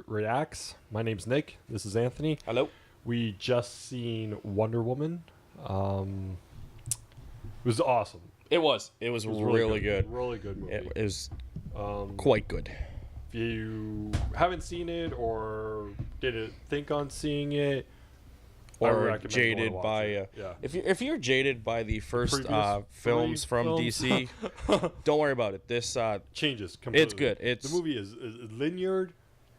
Reacts. My name's Nick. This is Anthony. Hello. We just seen Wonder Woman. It was awesome. It was really good. Really good movie. It was quite good. If you haven't seen it or didn't think on seeing it, I Or recommend jaded going to by watch it. if you're jaded by the first Previous films three from films. DC, don't worry about it. This Changes completely. it's good. The movie is linear.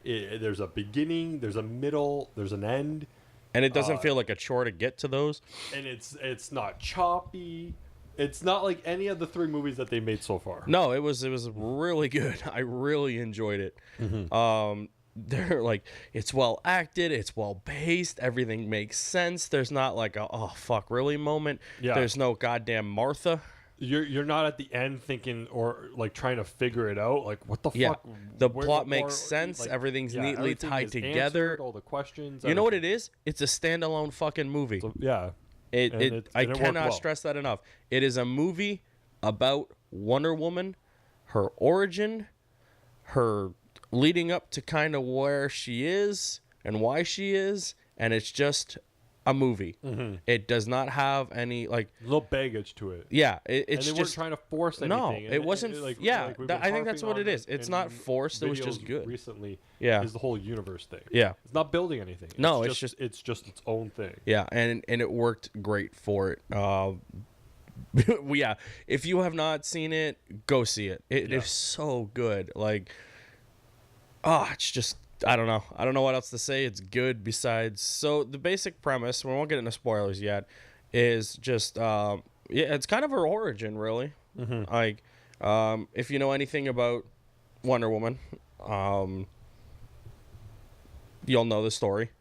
There's a beginning, there's a middle, there's an end, and it doesn't feel like a chore to get to those. and it's not choppy. It's not like any of the three movies that they made so far. No, it was really good. I really enjoyed it. They're like, it's well acted, it's well paced, everything makes sense. There's not like a oh fuck really moment. Yeah. There's no goddamn Martha. You're not at the end thinking or like trying to figure it out. Like what the Yeah. fuck? The Where- plot or, makes sense. like, Everything's neatly everything tied is together. answered, all the questions. You know what it everything. is? It's a standalone fucking movie. So, yeah. I and it worked cannot well. stress that enough. It is a movie about Wonder Woman, her origin, her leading up to kind of where she is and why she is, and it's just a movie. It does not have any like No baggage to it. it's And they just weren't trying to force anything. no, And it wasn't. like We've I think been that's what harping it on is. It's in not forced. It was just videos good. Recently, Yeah. is the whole universe thing. Yeah. It's not building anything. No, it's just its own thing. Yeah, and it worked great for it. Yeah, if you have not seen it, go see it. It is so good. Like, it's just I don't know. I don't know what else to say. It's good. Besides, so the basic premise, we won't get into spoilers yet, is just it's kind of her origin, really. Like, if you know anything about Wonder Woman, you'll know the story.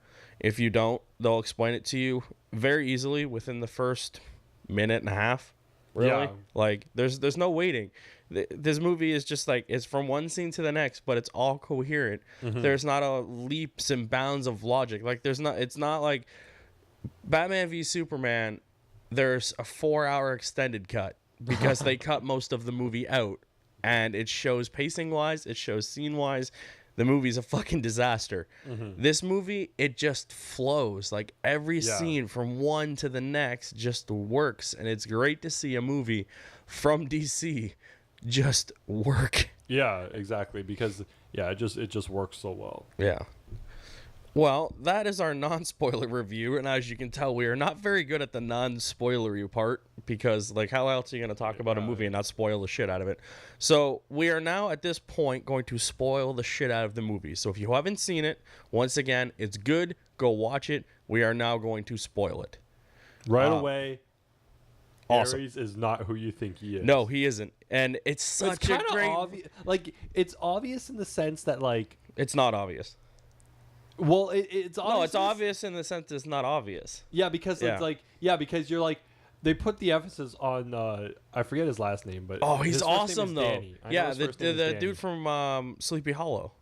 If you don't, they'll explain it to you very easily within the first minute and a half. Really, Yeah. like there's no waiting. This movie is just like it's from one scene to the next, but it's all coherent. There's not a leaps and bounds of logic. Like it's not like Batman v Superman. There's a 4-hour extended cut because they cut most of the movie out, and it shows pacing wise, it shows scene wise. The movie's a fucking disaster. This movie, it just flows. Like every scene from one to the next just works. And it's great to see a movie from DC just work. Yeah, exactly. Because it just works so well. Yeah. Well, that is our non-spoiler review, and as you can tell, we are not very good at the non-spoilery part, because, like, how else are you going to talk about a movie and not spoil the shit out of it? So, we are now, at this point, going to spoil the shit out of the movie. So, if you haven't seen it, once again, it's good, go watch it. We are now going to spoil it. Right away, awesome. Ares is not who you think he is. No, he isn't. And it's such a great... obvious. Like, it's obvious in the sense that, like... It's not obvious. Well, it's obvious. No, it's obvious in the sense it's not obvious. Yeah, because Yeah. it's like... Yeah, because you're like... They put the emphasis on... I forget his last name, but... Oh, he's his first name awesome, is though. Danny. I know Yeah, his the first name is Danny. dude from Sleepy Hollow.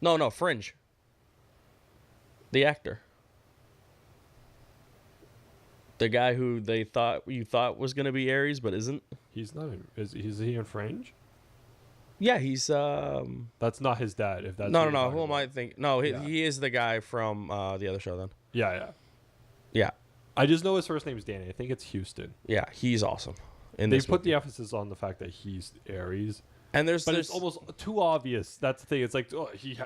No, Fringe. The actor. The guy who you thought was going to be Ares, but isn't. He's not... Is he in Fringe? Yeah, he's... That's not his dad, if that's... No. you're talking Who am about. I thinking? No, Yeah. he is the guy from the other show, then. Yeah. Yeah. I just know his first name is Danny. I think it's Houston. Yeah, he's awesome. In They this put movie. the emphasis on the fact that he's Ares. And there's It's almost too obvious. That's the thing. It's like, oh, he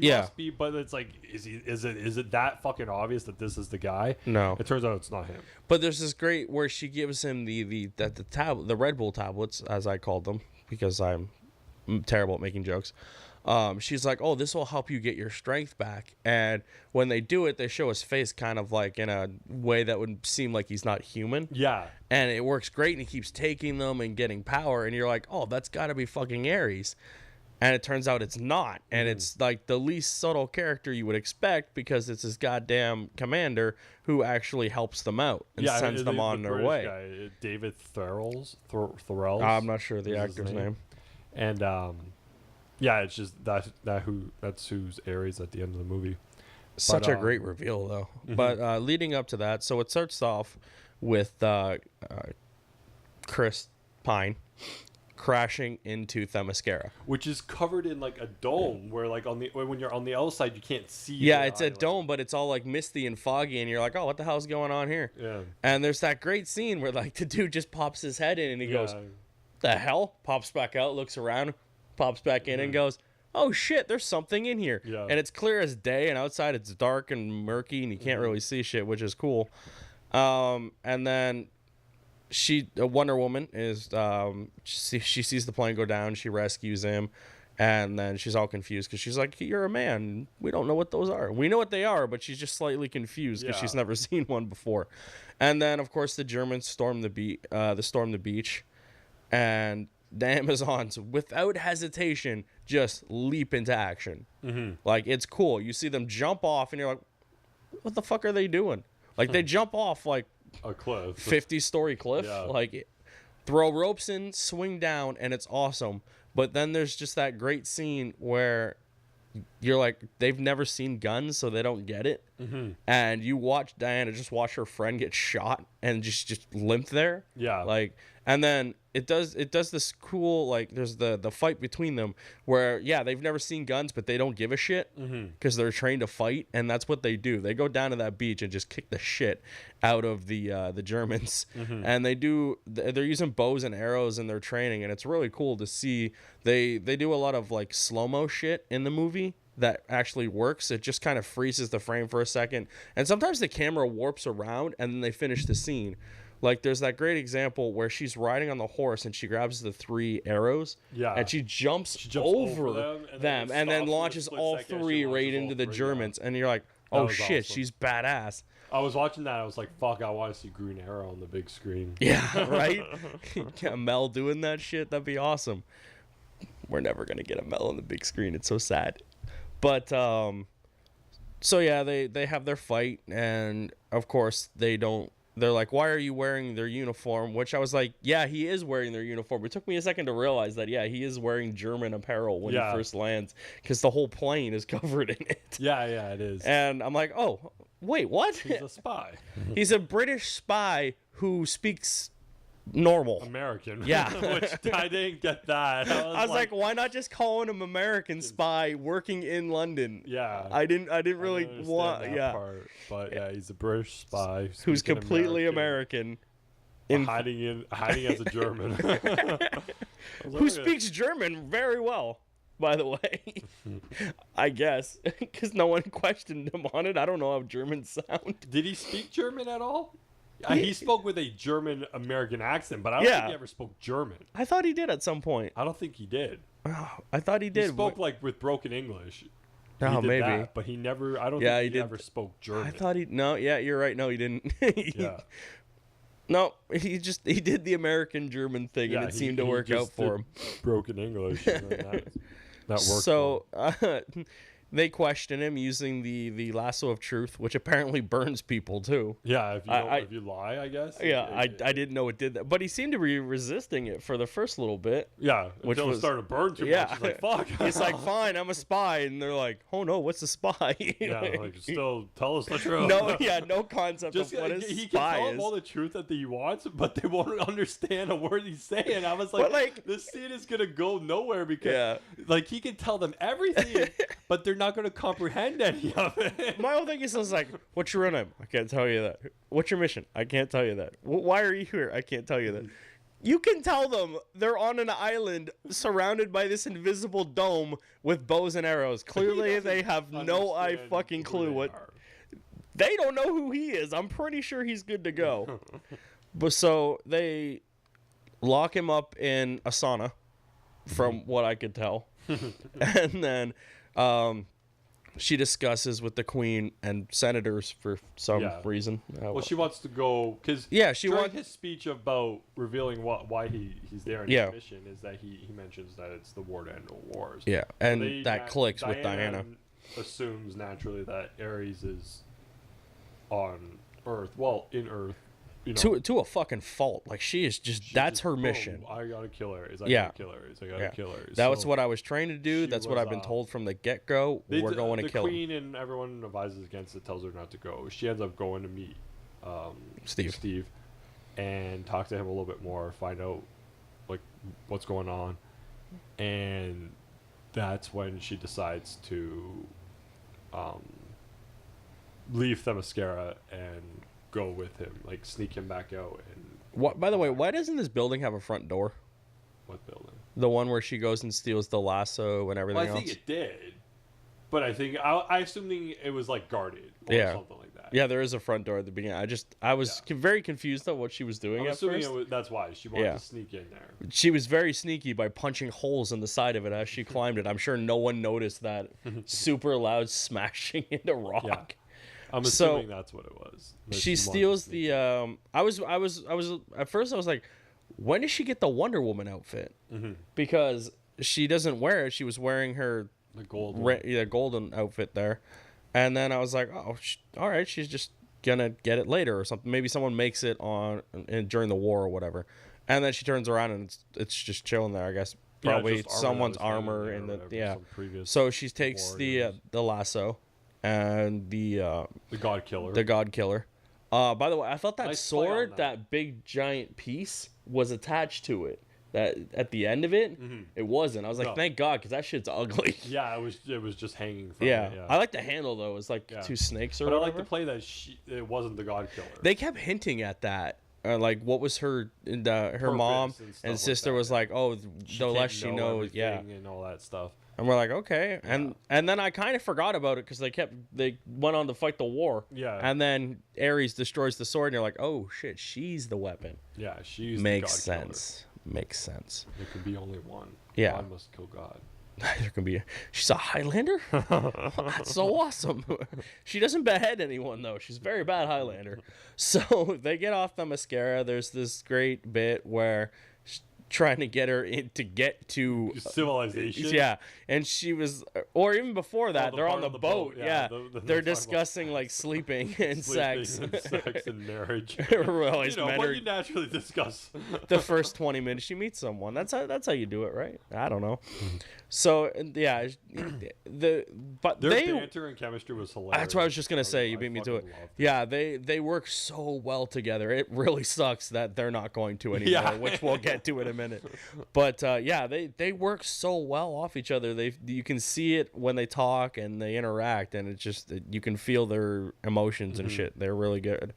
Yeah. must be, but it's like, is it that fucking obvious that this is the guy? No. It turns out it's not him. But there's this great where she gives him the Red Bull tablets, as I called them, because I'm terrible at making jokes. She's like, oh, this will help you get your strength back. And when they do it, they show his face kind of like in a way that would seem like he's not human. Yeah. And it works great, and he keeps taking them and getting power. And you're like, oh, that's got to be fucking Ares. And it turns out it's not. And it's like the least subtle character you would expect, because it's his goddamn commander who actually helps them out and sends them on their British way. Guy, David Thorells. I'm not sure the is his actor's name. And yeah, it's just that's who's Ares at the end of the movie. Such a great reveal, though. But leading up to that, so it starts off with Chris Pine. crashing into Themyscira. Which is covered in like a dome, where like when you're on the outside, you can't see. Yeah, it's a dome, but it's all like misty and foggy, and you're like, oh, what the hell's going on here? Yeah. And there's that great scene where like the dude just pops his head in and he goes, the hell? Pops back out, looks around, pops back in and goes, oh shit, there's something in here. Yeah. And it's clear as day, and outside it's dark and murky, and you can't really see shit, which is cool. And then Wonder Woman is, she sees the plane go down, she rescues him, and then she's all confused because she's like, you're a man, we don't know what those are. We know what they are, but she's just slightly confused because she's never seen one before. And then, of course, the Germans storm the beach, and the Amazons, without hesitation, just leap into action. Like, it's cool. You see them jump off, and you're like, what the fuck are they doing? Like, they jump off, like, a cliff, 50-story cliff. Yeah. Like, throw ropes in, swing down, and it's awesome. But then there's just that great scene where you're like, they've never seen guns, so they don't get it. And you watch Diana just watch her friend get shot and just limp there. Yeah. Like, and then it does this cool, like, there's the fight between them where, yeah, they've never seen guns, but they don't give a shit because they're trained to fight, and that's what they do. They go down to that beach and just kick the shit out of the Germans, and they're using bows and arrows in their training, and it's really cool to see. They do a lot of like slow-mo shit in the movie that actually works. It just kind of freezes the frame for a second, and sometimes the camera warps around, and then they finish the scene. Like, there's that great example where she's riding on the horse and she grabs the 3 arrows. Yeah. And she jumps over them and then launches all 3 right into the Germans. Yeah. And you're like, oh shit, awesome. She's badass. I was watching that. I was like, fuck, I want to see Green Arrow on the big screen. Yeah, right? Mel doing that shit, that'd be awesome. We're never going to get a Mel on the big screen. It's so sad. But, so yeah, they have their fight. And, of course, they're like, why are you wearing their uniform? Which I was like, yeah, he is wearing their uniform. It took me a second to realize that, yeah, he is wearing German apparel when he first lands because the whole plane is covered in it. Yeah, it is. And I'm like, oh, wait, what? He's a spy. He's a British spy who speaks normal American. Yeah. Which I didn't get that. I was like, why not just call him American spy working in London? Yeah. I didn't really want that part. But yeah, he's a British spy who's completely American. Hiding as a German. Who speaks German very well, by the way. I guess. Because no one questioned him on it. I don't know how Germans sound. Did he speak German at all? He spoke with a German-American accent, but I don't think he ever spoke German. I thought he did at some point. I don't think he did. Oh, I thought he did. He spoke like with broken English. Oh, maybe. That, but he never, I don't think he ever spoke German. I thought you're right. No, he didn't. No, he did the American-German thing, and it seemed to work out for him. Broken English. And that worked. So, they question him using the lasso of truth, which apparently burns people too. Yeah, if you lie, I guess. Yeah, I didn't know it did that, but he seemed to be resisting it for the first little bit. Yeah, until it started to burn too much. He's like, fuck. It's like, fine, I'm a spy, and they're like, oh no, what's a spy? Like still tell us the truth. No concept of what a spy is. He can tell them all the truth that he wants, but they won't understand a word he's saying. I was like, this scene is gonna go nowhere because like he can tell them everything, but they're not going to comprehend any of it. My whole thing is like, what's your name? I can't tell you that. What's your mission? I can't tell you that. Why are you here? I can't tell you that. You can tell them they're on an island surrounded by this invisible dome with bows and arrows. Clearly, they have no fucking clue what. They don't know who he is. I'm pretty sure he's good to go. But so they lock him up in a sauna, from what I could tell. And then she discusses with the queen and senators for some reason. Well, she wants to go because his speech about revealing why he's there in his mission is that he mentions that it's the war to end all wars. Yeah, and so that clicks with Diana. Assumes naturally that Ares is on Earth. Well, in Earth. You know, to a fucking fault. Like, that's just her mission. I gotta kill her. I gotta kill her. That was what I was trained to do. That's what I've been told from the get-go. We're going to kill him. The queen and everyone advises against it, tells her not to go. She ends up going to meet Steve and talk to him a little bit more, find out like what's going on, and that's when she decides to leave Themyscira and go with him, like sneak him back out. And what? By the way, why doesn't this building have a front door? What building? The one where she goes and steals the lasso and everything else. I think it did, but I think I assuming it was like guarded or something like that. Yeah, there is a front door at the beginning. I was very confused at what she was doing at first. That's why she wanted to sneak in there. She was very sneaky by punching holes in the side of it as she climbed it. I'm sure no one noticed that super loud smashing into rock. Yeah. I'm assuming that's what it was. She steals the. I was at first I was like, when did she get the Wonder Woman outfit? Because she doesn't wear it. She was wearing her golden outfit there. And then I was like, oh, all right, she's just going to get it later or something. Maybe someone makes it during the war or whatever. And then she turns around and it's just chilling there, I guess. Probably someone's armor in the So she takes the lasso and the God Killer. The God Killer. By the way, I thought that sword, that big giant piece, was attached to it. That at the end of it, it wasn't. I was like, thank God, because that shit's ugly. Yeah, it was just hanging from it. Yeah. I like the handle though. It's like two snakes or whatever. But I like to play that it wasn't the God Killer. They kept hinting at that. Like, what was her mom and sister was like, oh, the less she knows, and all that stuff. And we're like, okay, and then I kind of forgot about it because they went on to fight the war. Yeah. And then Ares destroys the sword, and you're like, oh shit, she's the weapon. Yeah, she's makes the God sense. Killer. Makes sense. There can be only one. Yeah. God must kill God. There can be. She's a Highlander. That's so awesome. She doesn't behead anyone though. She's a very bad Highlander. So they get off Themyscira. There's this great bit where trying to get her to get to civilization. Yeah, and she was, or even before that, they're on the boat. Yeah, they're discussing like sleeping and sex and marriage. Well, what you naturally discuss. The first 20 minutes she meets someone. That's how you do it, right? I don't know. So yeah, their banter and chemistry was hilarious. That's what I was just gonna say. You beat me to it. Yeah, they work so well together. It really sucks that they're not going to anymore, which we'll get to in a minute. But they work so well off each other. You can see it when they talk and they interact, and it's just you can feel their emotions and shit. They're really good.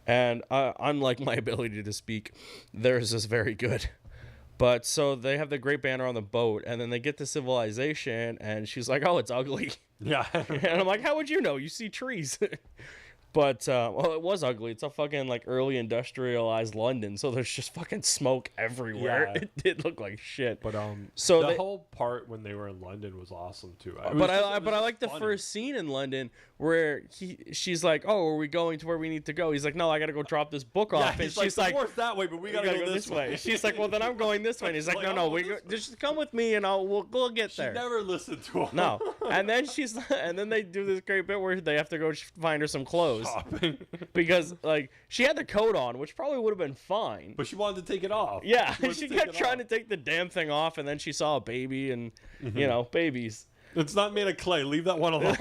And unlike my ability to speak, theirs is very good. But so they have the great banner on the boat, and then they get to civilization, and she's like, "Oh, it's ugly." Yeah. And I'm like, "How would you know? You see trees." But, well, it was ugly. It's a fucking, like, early industrialized London, so there's just fucking smoke everywhere. Yeah. It did look like shit. But, so the whole part when they were in London was awesome, too. I like the first scene in London where she's like, oh, are we going to where we need to go? He's like, no, I gotta go drop this book off. And she's like, that way, but we gotta go this way. She's like, well, then I'm going this way. And he's like, no, just come with me and we'll get there. She never listened to him. No. And then they do this great bit where they have to go find her some clothes. Shopping. Because like she had the coat on, which probably would have been fine, but she wanted to take it off. Yeah, she kept trying to take the damn thing off, and then she saw a baby, and babies. It's not made of clay. Leave that one alone.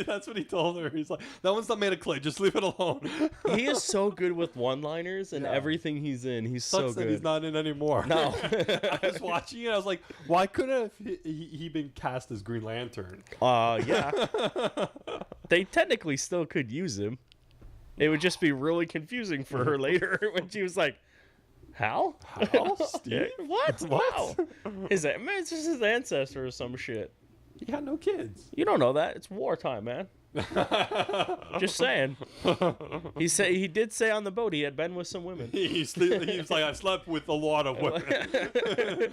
That's what he told her. He's like, that one's not made of clay. Just leave it alone. He is so good with one-liners and everything he's in. He's so good. He's not in anymore. No. I was watching it. I was like, why couldn't he been cast as Green Lantern? Yeah. They technically still could use him. It would just be really confusing for her later when she was like, Hal? Steve? What? Wow. It's just his ancestor or some shit. He had no kids. You don't know that. It's wartime, man. Just saying. He did say on the boat he had been with some women. He's like, I slept with a lot of women.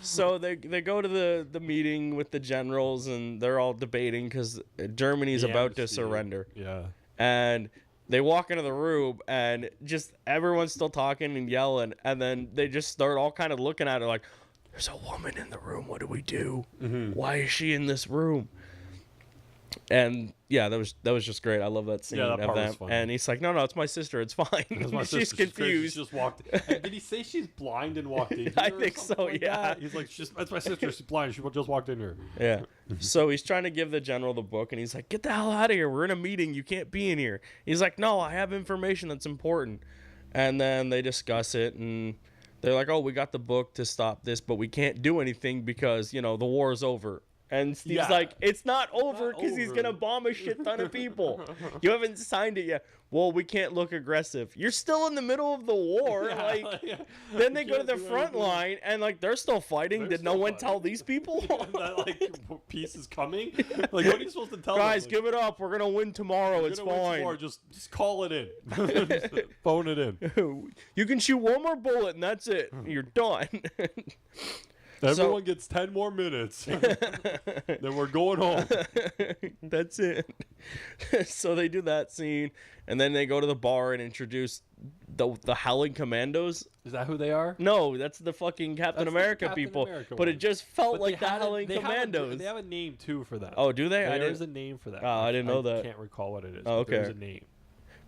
So they go to the meeting with the generals, and they're all debating because Germany's about to surrender. Yeah. And they walk into the room, and just everyone's still talking and yelling, and then they just start all kind of looking at her like, there's a woman in the room. What do we do? Why is she in this room? And yeah, that was just great. I love that scene of them. Was funny. And he's like, no, it's my sister. It's fine. She's confused. She just walked. And did he say she's blind and walked in here? I think so. Yeah. He's like, that's my sister. She's blind. She just walked in here. Yeah. So he's trying to give the general the book, and he's like, get the hell out of here. We're in a meeting. You can't be in here. He's like, no, I have information that's important. And then they discuss it, and they're like, oh, we got the book to stop this, but we can't do anything because, the war is over. And Steve's like, it's not over because he's going to bomb a shit ton of people. You haven't signed it yet. Well, we can't look aggressive. You're still in the middle of the war. Then they go to the front line and they're still fighting. Did no one tell these people? That peace is coming? What are you supposed to tell them? Guys, give it up. We're going to win tomorrow. It's fine. Tomorrow. Just call it in. Phone it in. You can shoot one more bullet and that's it. You're done. Everyone gets 10 more minutes. Then we're going home. That's it. So they do that scene, and then they go to the bar and introduce the Howling Commandos. Is that who they are? No, that's the fucking Captain America people. But it just felt like the Howling Commandos. They have a name, too, for that. Oh, do they? There's a name for that. Oh, I didn't know that. I can't recall what it is. Oh, okay. There's a name.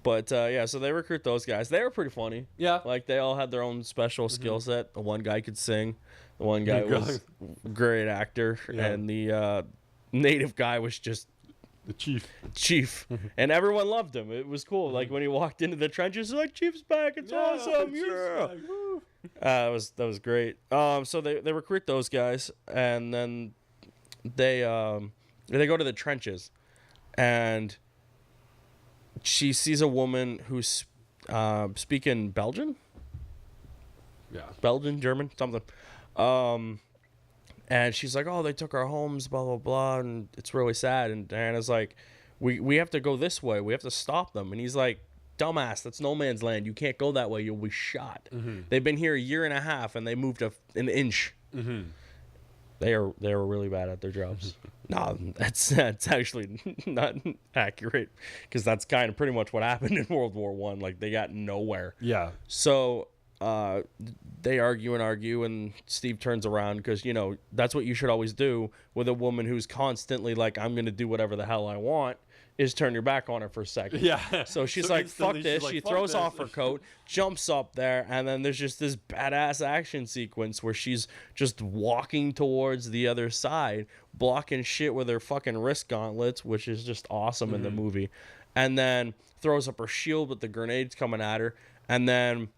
But, so they recruit those guys. They were pretty funny. Yeah. They all had their own special skill set. The one guy could sing. The one guy was a great actor. Yeah. And the native guy was just... the chief. And everyone loved him. It was cool. When he walked into the trenches, like, Chief's back. It's awesome. Yeah. That was great. So they recruit those guys. And then they go to the trenches. And... she sees a woman who's speaking Belgian? Yeah. Belgian, German, something. And she's like, oh, they took our homes, blah, blah, blah, and it's really sad. And Diana's like, we have to go this way. We have to stop them. And he's like, dumbass, that's no man's land. You can't go that way. You'll be shot. Mm-hmm. They've been here a year and a half, and they moved an inch. Mm-hmm. They were really bad at their jobs. No, that's actually not accurate, because that's kind of pretty much what happened in World War I. They got nowhere. Yeah. So they argue, and Steve turns around because, that's what you should always do with a woman who's constantly like, I'm going to do whatever the hell I want, is turn your back on her for a second. Yeah. So she's like, fuck this. She throws off her coat, jumps up there, and then there's just this badass action sequence where she's just walking towards the other side, blocking shit with her fucking wrist gauntlets, which is just awesome in the movie. And then throws up her shield with the grenades coming at her, and then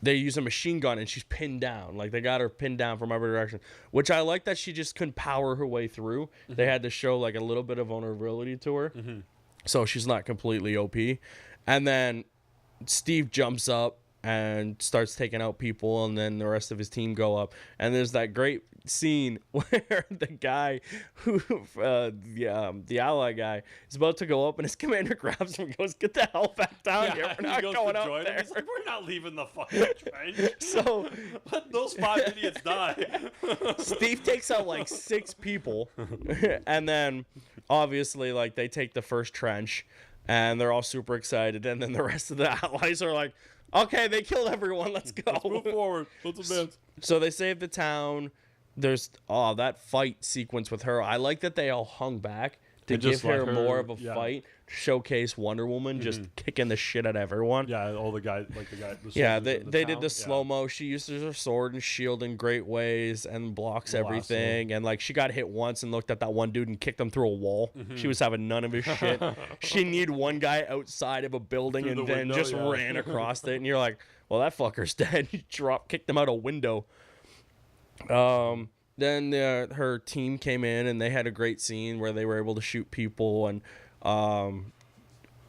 they use a machine gun and she's pinned down. They got her pinned down from every direction, which I like that she just couldn't power her way through. Mm-hmm. They had to show a little bit of vulnerability to her. Mm-hmm. So she's not completely OP. And then Steve jumps up and starts taking out people, and then the rest of his team go up. And there's that great scene where the guy who the ally guy is about to go up, and his commander grabs him and goes, get the hell back down here, we're not going up there. He's like, we're not leaving the fucking trench. So let those 5 idiots die. Steve takes out 6 people, and then obviously they take the first trench, and they're all super excited, and then the rest of the allies are like, okay, they killed everyone, let's go. Let's move forward. Let's advance. So they save the town. There's that fight sequence with her. I like that they all hung back to give her more of a fight, showcase Wonder Woman just kicking the shit out of everyone. Yeah, all the guys, they did the slow-mo. She uses her sword and shield in great ways and blocks everything. And she got hit once and looked at that one dude and kicked him through a wall. Mm-hmm. She was having none of his shit. She needed one guy outside of a building and then window, ran across it. And you're like, well, that fucker's dead. You kicked him out a window. Then her team came in and they had a great scene where they were able to shoot people, and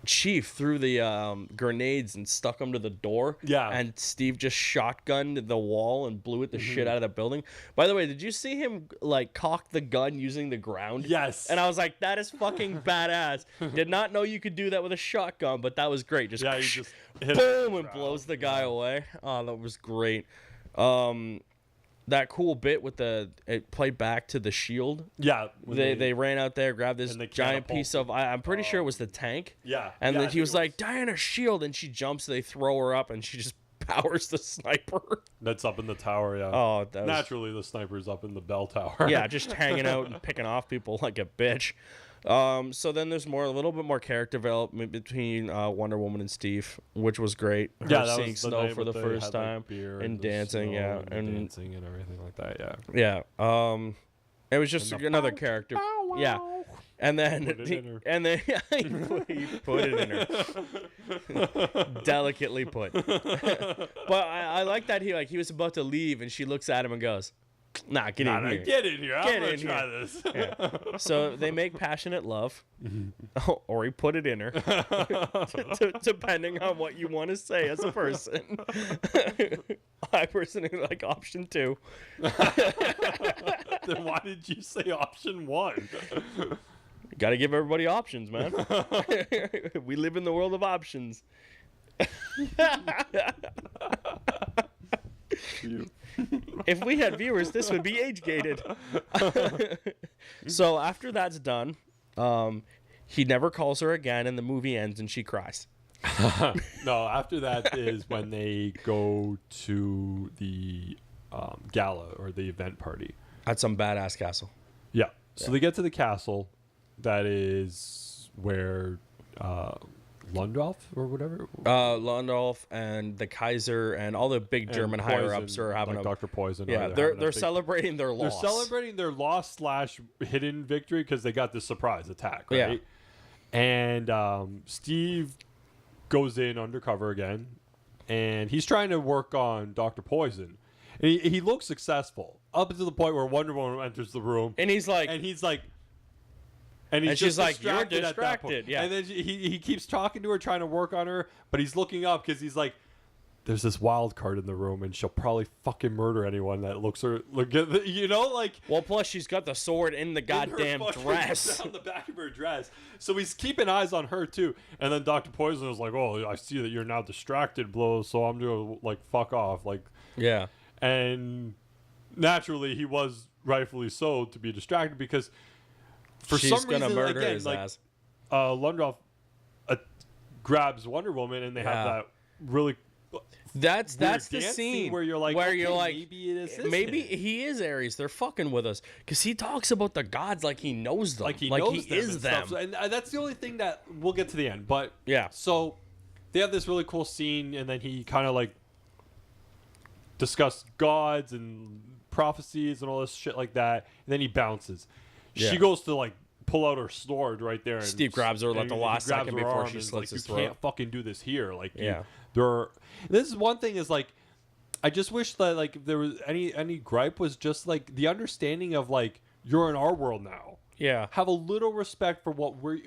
Chief threw the grenades and stuck them to the door. Yeah. And Steve just shotgunned the wall and blew it the shit out of the building. By the way, did you see him cock the gun using the ground? Yes. And I was like, that is fucking badass. Did not know you could do that with a shotgun, but that was great. Just you just hit boom and blows the guy away. Oh, that was great. That cool bit with it played back to the shield. Yeah. They ran out there, grabbed this giant piece of, I'm pretty sure it was the tank. Yeah. And then he was like, Diana's shield, and she jumps, they throw her up, and she just powers the sniper. That's up in the tower, yeah. Oh, naturally the sniper's up in the bell tower. Yeah, just hanging out and picking off people like a bitch. So then there's a little bit more character development between Wonder Woman and Steve, which was great. Her seeing Snow for the first time and dancing, and dancing and everything like that, yeah. It was just another character. Yeah. And then Put it in her. he put it in her. Delicately put. But I like that he was about to leave and she looks at him and goes, "Nah, get in here. Get in here. I'm gonna try here." this. Yeah. So they make passionate love, or he put it in her, depending on what you want to say as a person. I personally like option 2. Then why did you say option 1? Got to give everybody options, man. We live in the world of options. If we had viewers, this would be age gated. So after that's done, he never calls her again, and the movie ends, and she cries. No, after that is when they go to the gala or the event party At some badass castle. Yeah. So they get to the castle. That is where Lundolf or whatever. Lundolf and the Kaiser and all the big German higher ups are having like Dr. Poison. Yeah, they're celebrating their loss. They're celebrating their loss / hidden victory because they got this surprise attack, right? Yeah. And Steve goes in undercover again, and he's trying to work on Dr. Poison. And he looks successful up until the point where Wonder Woman enters the room, and he's like, and she's like, "You're distracted." At that point. Yeah. And then he keeps talking to her, trying to work on her, but he's looking up because he's like, "There's this wild card in the room, and she'll probably fucking murder anyone that looks her. Look at the, like." Well, plus she's got the sword in the goddamn dress. On the back of her dress, so he's keeping eyes on her too. And then Dr. Poison is like, "Oh, I see that you're now distracted, Blow. So I'm gonna fuck off, Yeah." And naturally, he was rightfully so to be distracted because. For She's some gonna reason, murder again, his ass. Lundolf grabs Wonder Woman, and they have that really. That's the scene where you're like, maybe he is Ares. They're fucking with us because he talks about the gods like he knows them, like he is them. And that's the only thing that we'll get to the end. But yeah, so they have this really cool scene, and then he kind of discuss gods and prophecies and all this shit like that, and then he bounces. Yeah. She goes to pull out her sword right there, and Steve grabs her at the last second before she slits his throat. You can't fucking do this here. This is one thing is I just wish that if there was any gripe was just the understanding of you're in our world now. Yeah, have a little respect for what we're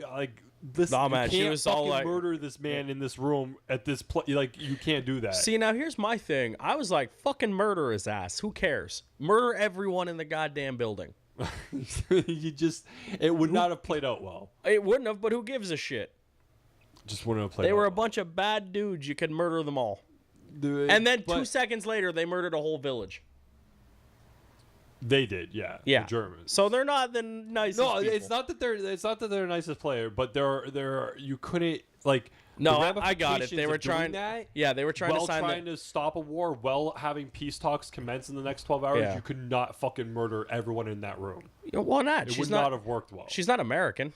This, nah, man, you can't she was fucking all murder this man in this room at this place. You can't do that. See, now here's my thing. I was like, fucking murder his ass. Who cares? Murder everyone in the goddamn building. It would not have played out well. It wouldn't have, but who gives a shit? Just wouldn't have played out. They were a well. bunch of bad dudes. You could murder them all. And then 2 seconds later, they murdered a whole village. They did, yeah. Yeah. The Germans. So they're not the nicest people. it's not that they're the nicest player, but you couldn't No, I got it. They were trying. They were trying to stop a war, having peace talks commence in the next 12 hours. Yeah. You could not fucking murder everyone in that room. Why not? It would not have worked well. She's not American.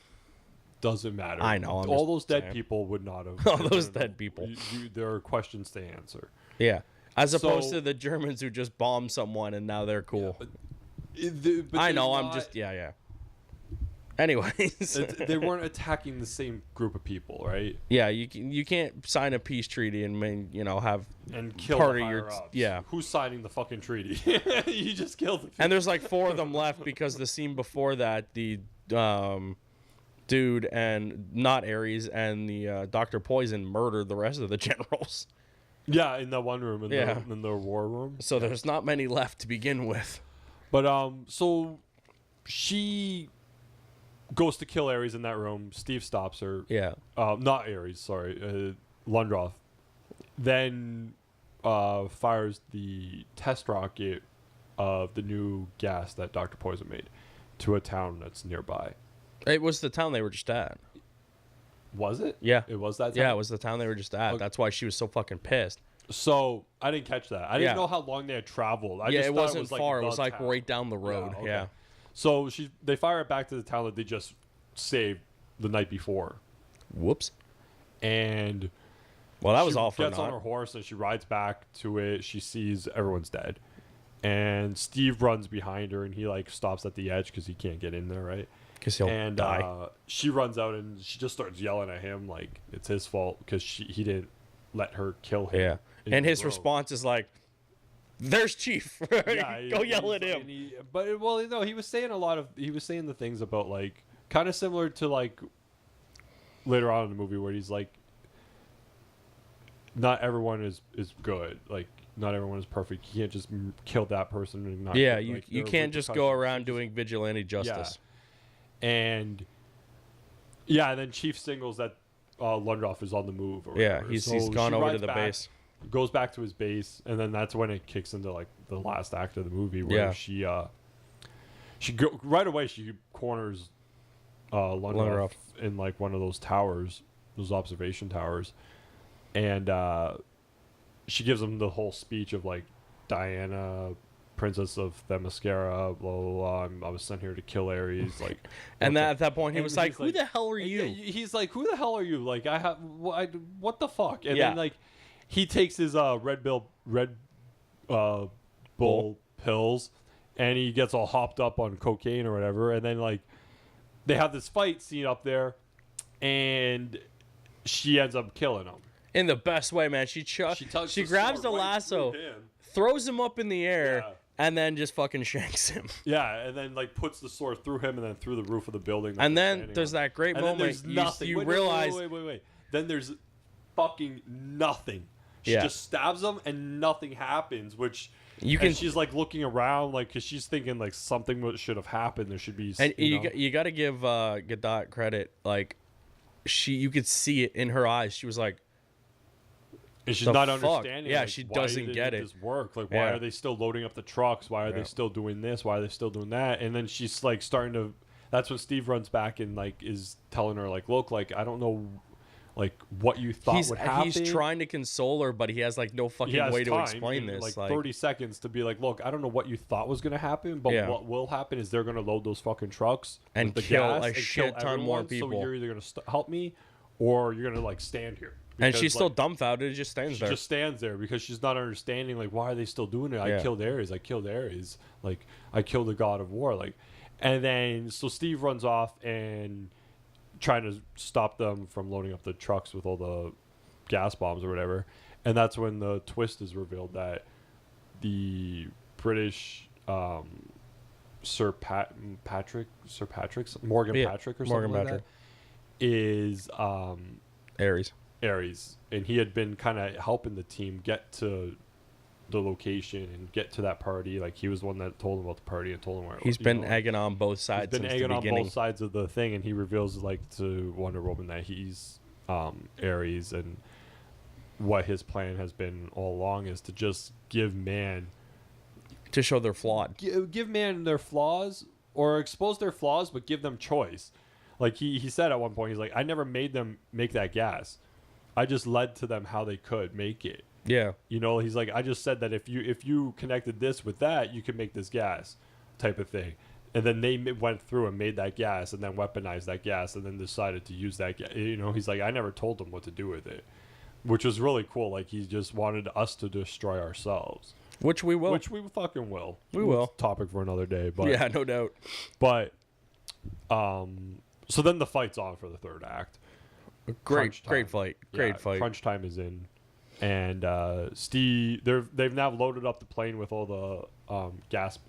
Doesn't matter. I know. All those dead people would not have. All those dead people. There are questions to answer. Yeah. As opposed to the Germans who just bombed someone and now they're cool. Yeah, but I know. I'm just. Yeah. Anyways, they weren't attacking the same group of people, right? Yeah, you can't sign a peace treaty and have and kill part the of your ups. Yeah. Who's signing the fucking treaty? You just killed them. And there's 4 of them left because the scene before that, the dude and not Ares and the Dr. Poison murdered the rest of the generals. Yeah, in that one room, in the war room. So there's not many left to begin with. But so she goes to kill Ares in that room. Steve stops her. Yeah. Not Ares, sorry. Lundroth. Then fires the test rocket of the new gas that Dr. Poison made to a town that's nearby. It was the town they were just at. Was it? Yeah. It was that town? Yeah, it was the town they were just at. Okay. That's why she was so fucking pissed. So, I didn't catch that. I didn't know how long they had traveled. It wasn't far. It was right down the road. Okay. Yeah. So, they fire it back to the town that they just saved the night before. Whoops. And that was all for She gets on her horse and she rides back to it. She sees everyone's dead. And Steve runs behind her and he stops at the edge because he can't get in there, right? Because he'll die. She runs out and she just starts yelling at him like it's his fault because he didn't let her kill him. Yeah. And his response is like, "There's Chief. Yeah, Go yell at him." He was saying the things about like kind of similar to like later on in the movie where he's like, not everyone is good. Like not everyone is perfect. You can't just kill that person and not. Yeah, like, you can't just go around doing vigilante justice. Yeah. And then Chief signals that Lundroff is on the move. Or yeah, whatever. he's gone over to the base. Goes back to his base, and then that's when it kicks into like the last act of the movie where right away she corners Lundroff in like one of those towers, those observation towers, and she gives him the whole speech of like Diana, Princess of Themyscira, blah blah blah. I was sent here to kill Ares, like. And at that point, he was like, "Who the hell are you?" He's like, "Who the hell are you?" Like, what the fuck? And then like, he takes his Red Bull pills, and he gets all hopped up on cocaine or whatever, and then like, they have this fight scene up there, and she ends up killing him. In the best way, man. She grabs the lasso, throws him up in the air, and then just fucking shanks him. Yeah, and then like puts the sword through him and then through the roof of the building. And then there's that great moment. You realize. Wait. Then there's fucking nothing. She just stabs him and nothing happens, which. She's like looking around, like, because she's thinking like something should have happened. There should be. And you got to give Gadot credit. Like, you could see it in her eyes. She was like, and she's not understanding. Yeah, like, she doesn't get it. This work. Like, why are they still loading up the trucks? Why are they still doing this? Why are they still doing that? And then she's like starting to. That's when Steve runs back and like is telling her like, look, like I don't know. Like what you thought would happen. He's trying to console her, but he has like no fucking way to explain this. Like 30 seconds to be like, look, I don't know what you thought was gonna happen, but what will happen is they're gonna load those fucking trucks and with the kill gas a shit ton more people. So you're either gonna help me, or you're gonna like stand here. Because, and she's still dumbfounded. Just stands there. She just stands there because she's not understanding. Like, why are they still doing it? I killed Ares. Like, I killed the god of war. Like, and then so Steve runs off and. Trying to stop them from loading up the trucks with all the gas bombs or whatever, and that's when the twist is revealed that the British Sir Patrick Morgan Patrick or something like that is Ares, and he had been kind of helping the team get to the location and get to that party. Like he was the one that told him about the party and told him where it was. He's been egging on both sides. He's been egging on both sides of the thing, and he reveals like to Wonder Woman that he's Ares, and what his plan has been all along is to just give man to show they're flawed. Give man their flaws or expose their flaws, but give them choice. Like he said at one point, he's like, I never made them make that gas. I just led to them how they could make it. Yeah. You know, he's like, I just said that if you connected this with that, you could make this gas type of thing. And then they went through and made that gas and then weaponized that gas and then decided to use that gas. You know, he's like, I never told them what to do with it, which was really cool. Like, he just wanted us to destroy ourselves. Which we will. Which we fucking will. We will. Topic for another day. But yeah, no doubt. But, so then the fight's on for the third act. Great fight. Great fight. Crunch time is in. And Steve, they've now loaded up the plane with all the gas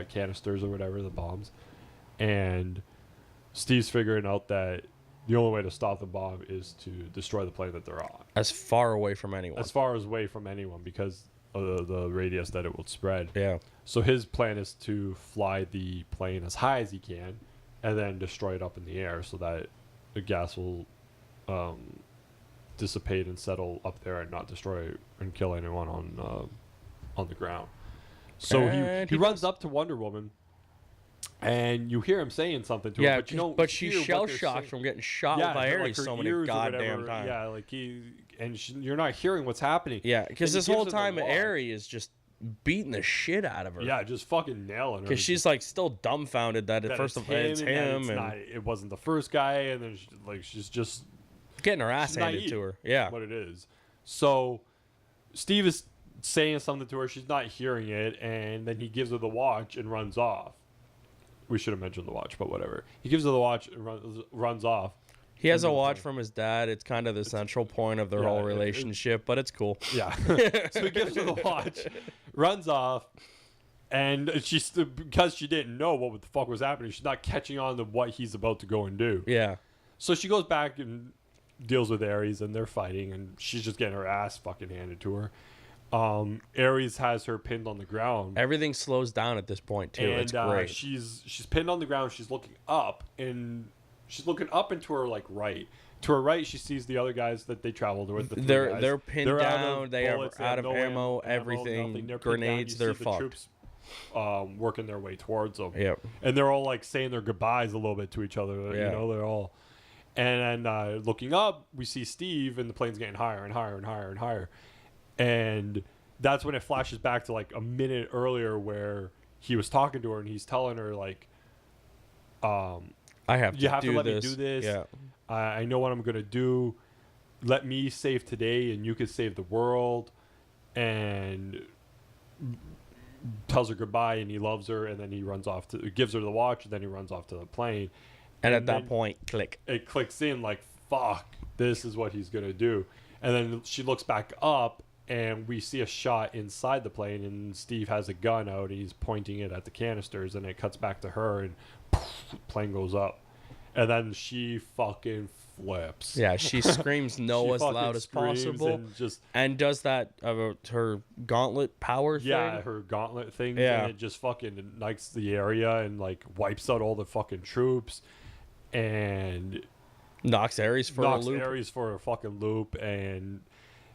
canisters or whatever, the bombs. And Steve's figuring out that the only way to stop the bomb is to destroy the plane that they're on. As far away from anyone. As far away from anyone because of the radius that it will spread. Yeah. So his plan is to fly the plane as high as he can and then destroy it up in the air so that the gas will dissipate and settle up there and not destroy and kill anyone on the ground. So he runs up to Wonder Woman, and you hear him saying something to her, but you don't. But she's shell shocked from getting shot by Ares so many goddamn times. Yeah, like you're not hearing what's happening. Yeah, because this whole time Ares is just beating the shit out of her. Yeah, just fucking nailing her. Because she's like still dumbfounded that at first it's him, and it wasn't the first guy, and then she's just. Getting her ass handed to her. Yeah. What it is. So Steve is saying something to her. She's not hearing it. And then he gives her the watch and runs off. we should have mentioned the watch, but whatever. He gives her the watch and runs off. He has a watch from his dad. It's kind of the central point of their whole relationship, but it's cool. Yeah. So he gives her the watch, runs off, and she's because she didn't know what the fuck was happening. She's not catching on to what he's about to go and do. Yeah. So she goes back and deals with Ares, and they're fighting, and she's just getting her ass fucking handed to her. Ares has her pinned on the ground. Everything slows down at this point too. And it's great. She's pinned on the ground. She's looking up, and she's looking up into her like right. To her right, she sees the other guys that they traveled with. They're pinned down. They are out of ammo. Everything. Grenades. They're fucked. The troops working their way towards them. Yep. And they're all like saying their goodbyes a little bit to each other. Yeah. You know, they're all. And then looking up, we see Steve, and the plane's getting higher and higher and higher and higher. And that's when it flashes back to like a minute earlier where he was talking to her and he's telling her like, I have to let me do this. Yeah. I know what I'm going to do. Let me save today and you can save the world. And tells her goodbye and he loves her. And then he runs off gives her the watch and then he runs off to the plane. And at that point, it clicks in like, fuck, this is what he's going to do. And then she looks back up and we see a shot inside the plane and Steve has a gun out and he's pointing it at the canisters and it cuts back to her and poof, plane goes up. And then she fucking flips. Yeah, she screams no as loud as possible and does that her gauntlet power thing. Yeah, her gauntlet thing. Yeah. And it just fucking ignites the area and like wipes out all the fucking troops and knocks Ares for a fucking loop. And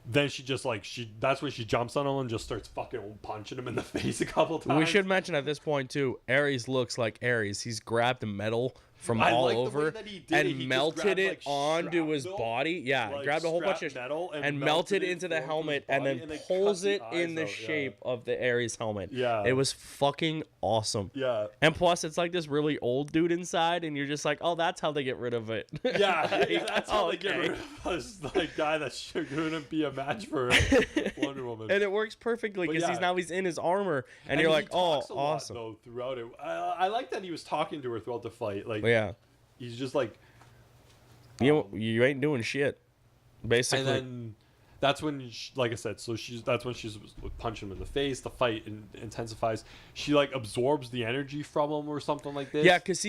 then she just like that's when she jumps on him and just starts fucking punching him in the face a couple times. We should mention at this point too, Ares looks like Ares. He's grabbed metal from all over and melted it onto his body. Yeah, grabbed a whole bunch of metal and melted into the helmet and then pulls it in the shape of the Ares helmet. Yeah, it was fucking awesome. Yeah, and plus it's like this really old dude inside, and you're just like, oh, that's how they get rid of it. Yeah, that's how they get rid of this like guy that shouldn't be a match for Wonder Woman. And it works perfectly because he's in his armor, and you're like, oh, awesome. Though throughout it, I like that he was talking to her throughout the fight. Like, yeah, he's just like, you ain't doing shit, basically. And then that's when, like I said, that's when she's punching him in the face. The fight intensifies. She like absorbs the energy from him or something like this. Yeah, because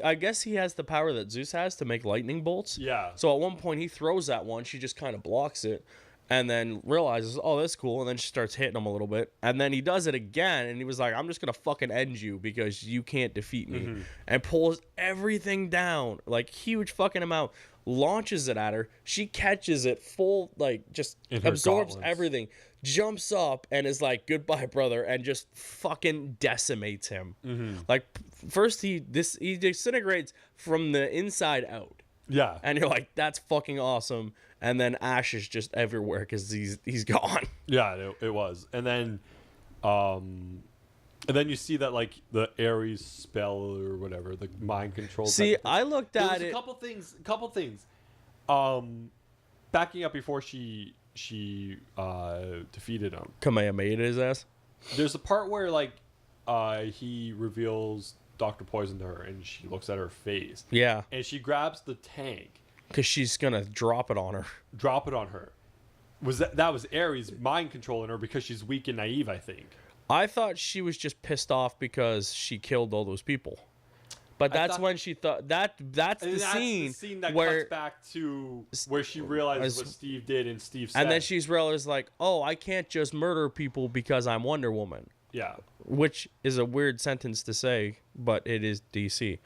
I guess he has the power that Zeus has to make lightning bolts. Yeah. So at one point he throws that one. She just kind of blocks it. And then realizes, oh, that's cool. And then she starts hitting him a little bit. And then he does it again. And he was like, I'm just going to fucking end you because you can't defeat me. Mm-hmm. And pulls everything down, like huge fucking amount. Launches it at her. She catches it full, like just absorbs everything. Jumps up and is like, goodbye, brother. And just fucking decimates him. Mm-hmm. Like first he disintegrates from the inside out. Yeah. And you're like, that's fucking awesome. And then Ash is just everywhere because he's gone. Yeah, it was. And then you see that like the Ares spell or whatever, the mind control. See, I looked at it. A couple things. Backing up before she defeated him. Kamehameha his ass. There's a part where like he reveals Dr. Poison to her and she looks at her face. Yeah. And she grabs the tank. Because she's going to drop it on her. That was Ares mind controlling her because she's weak and naive, I think. I thought she was just pissed off because she killed all those people. But that's when she thought that's the scene that where cuts back to where she realizes what Steve did and Steve said. And then she's realized like, oh, I can't just murder people because I'm Wonder Woman. Yeah. Which is a weird sentence to say, but it is DC.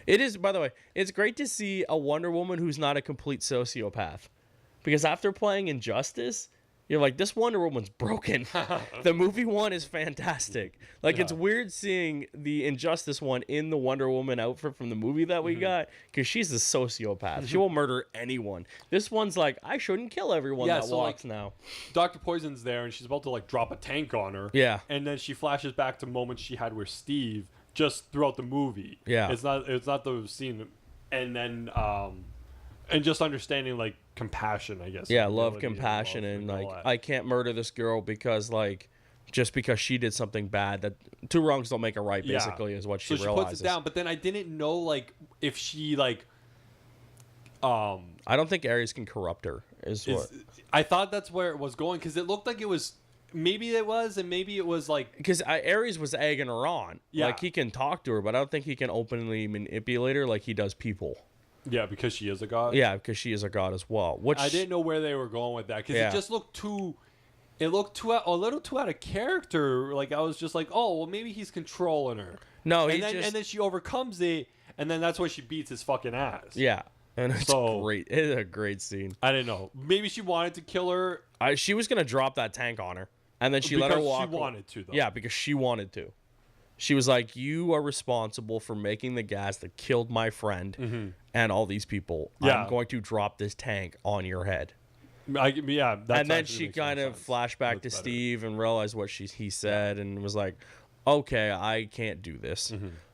It is, by the way, it's great to see a Wonder Woman who's not a complete sociopath. Because after playing Injustice, you're like, this Wonder Woman's broken. The movie one is fantastic. Like, It's weird seeing the Injustice one in the Wonder Woman outfit from the movie that we got, because she's a sociopath. She will murder anyone. This one's like, I shouldn't kill everyone that walks now. Dr. Poison's there, and she's about to, like, drop a tank on her. Yeah. And then she flashes back to moments she had with Steve just throughout the movie. Yeah. It's not the scene. And then, and just understanding, like, compassion, I guess. Yeah, love, compassion, and like, I can't murder this girl because, like, just because she did something bad. That two wrongs don't make a right, basically, is what she realizes. So she puts it down, but then I didn't know, like, if she, like... I don't think Ares can corrupt her, I thought that's where it was going, because it looked like it was... Maybe it was, and maybe it was, like... Because Ares was egging her on. Yeah. Like, he can talk to her, but I don't think he can openly manipulate her like he does people. Yeah, because she is a god? Yeah, because she is a god as well. Which I didn't know where they were going with that, because it just looked too... It looked a little too out of character. Like, I was just like, oh, well, maybe he's controlling her. No, and then she overcomes it, and then that's why she beats his fucking ass. Yeah, and it's great. It's a great scene. I didn't know. Maybe she wanted to kill her. She was gonna drop that tank on her, and then she let her walk. She wanted to, though. Yeah, because she wanted to. She was like, "You are responsible for making the gas that killed my friend and all these people. Yeah. I'm going to drop this tank on your head." And then she kind of flashed back to Steve and realized what he said and was like, okay, I can't do this.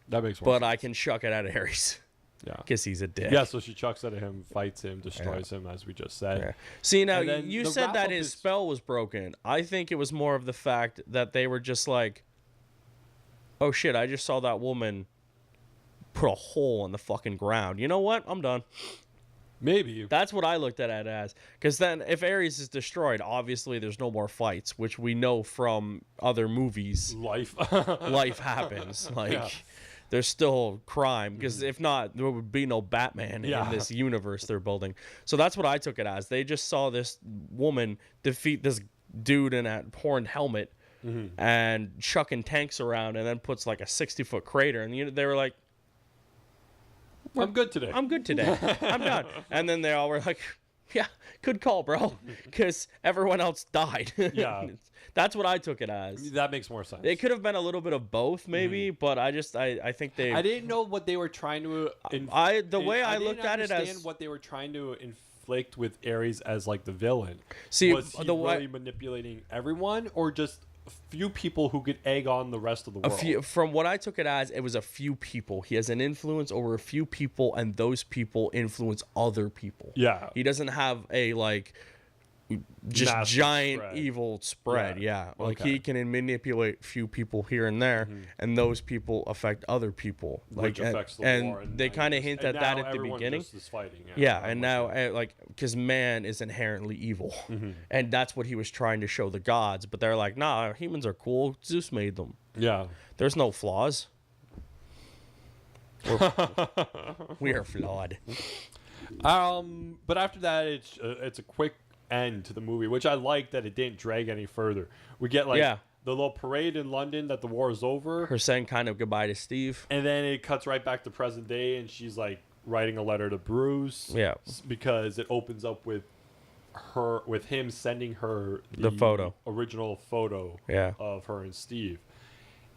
That makes more sense. But I can chuck it at Ares. Yeah. Because he's a dick. Yeah, so she chucks it at him, fights him, destroys him, as we just said. Yeah. See, now, you said that his spell was broken. I think it was more of the fact that they were just like, oh shit, I just saw that woman put a hole in the fucking ground. You know what? I'm done. Maybe. That's what I looked at it as. Because then if Ares is destroyed, obviously there's no more fights, which we know from other movies. Life happens. Like, there's still crime. Because if not, there would be no Batman in this universe they're building. So that's what I took it as. They just saw this woman defeat this dude in a horned helmet and chucking tanks around and then puts like a 60-foot crater. And they were like, I'm good today. I'm done. And then they all were like, yeah, good call, bro. Because everyone else died. Yeah. That's what I took it as. That makes more sense. It could have been a little bit of both, maybe, but I think they... I didn't know what they were trying to... I looked at it as... what they were trying to inflict with Ares as, like, the villain. See, was he really manipulating everyone, or just... few people who could egg on the rest of the world. From what I took it as, it was a few people. He has an influence over a few people, and those people influence other people. Yeah. He doesn't have a, like, just massive giant evil spread. Yeah. Like, he can manipulate few people here and there, and those people affect other people. Which like, affects the war. And they kind of hint at that at the beginning. Just is fighting. Yeah, and now, like, because man is inherently evil. And that's what he was trying to show the gods. But they're like, nah, humans are cool. Zeus made them. Yeah. There's no flaws. We are flawed. But after that, it's a quick end to the movie, which I like that it didn't drag any further. We get like the little parade in London that the war is over. Her saying kind of goodbye to Steve. And then it cuts right back to present day, and she's like writing a letter to Bruce. Yeah. Because it opens up with him sending her the photo. Original photo of her and Steve.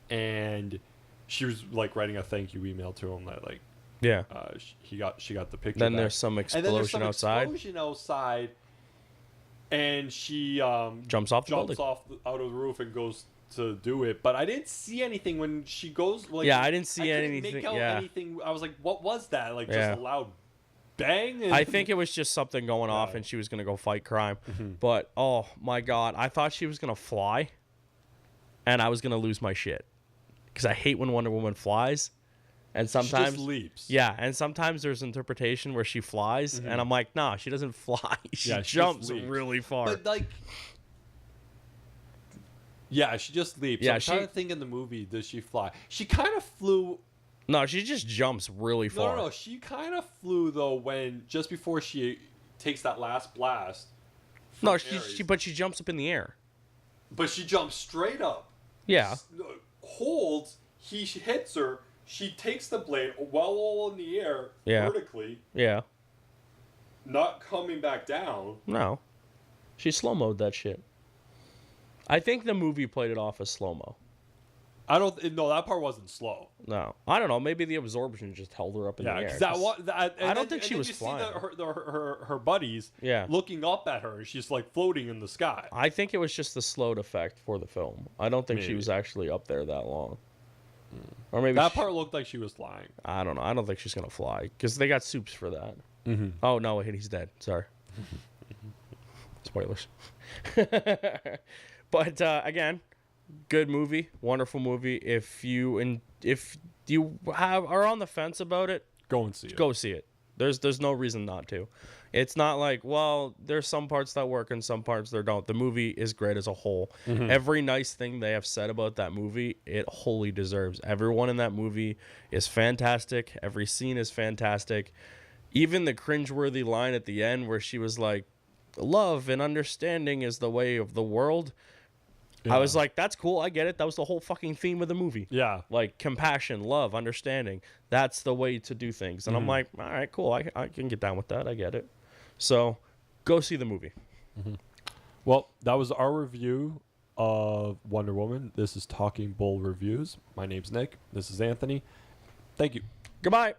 And she was like writing a thank you email to him that like she got the picture. Then back. There's some explosion outside. And she jumps off out of the roof and goes to do it. But I didn't see anything when she goes. Like, I didn't see anything. Make out anything. I was like, what was that? Like just a loud bang? I think it was just something going off, and she was gonna go fight crime. But oh my god, I thought she was gonna fly, and I was gonna lose my shit because I hate when Wonder Woman flies. And sometimes she just leaps. Yeah, and sometimes there's interpretation where she flies, and I'm like, nah, she doesn't fly. She jumps really far. But like, she just leaps. Yeah, I'm trying to think in the movie, does she fly? She kind of flew. No, she just jumps really far. No, she kind of flew though when just before she takes that last blast. No, but she jumps up in the air. But she jumps straight up. Yeah. Holds. He hits her. She takes the blade while all in the air, vertically. Yeah. Not coming back down. No. She slow-mo'd that shit. I think the movie played it off as slow-mo. No, that part wasn't slow. No. I don't know. Maybe the absorption just held her up in the air. I don't think she was flying. Her buddies looking up at her, and she's like floating in the sky. I think it was just the slowed effect for the film. I don't think she was actually up there that long. Or maybe that part looked like she was flying. I don't know. I don't think she's gonna fly because they got soups for that. Oh no, he's dead. Sorry. Spoilers. But again, good movie, wonderful movie. If you are on the fence about it, go and see it. Go see it. There's no reason not to. It's not like, well, there's some parts that work and some parts that don't. The movie is great as a whole. Mm-hmm. Every nice thing they have said about that movie, it wholly deserves. Everyone in that movie is fantastic. Every scene is fantastic. Even the cringeworthy line at the end where she was like, love and understanding is the way of the world. Yeah. I was like, that's cool. I get it. That was the whole fucking theme of the movie. Yeah. Like compassion, love, understanding. That's the way to do things. And I'm like, all right, cool. I can get down with that. I get it. So go see the movie. Mm-hmm. Well, that was our review of Wonder Woman. This is Talking Bull Reviews. My name's Nick. This is Anthony. Thank you. Goodbye.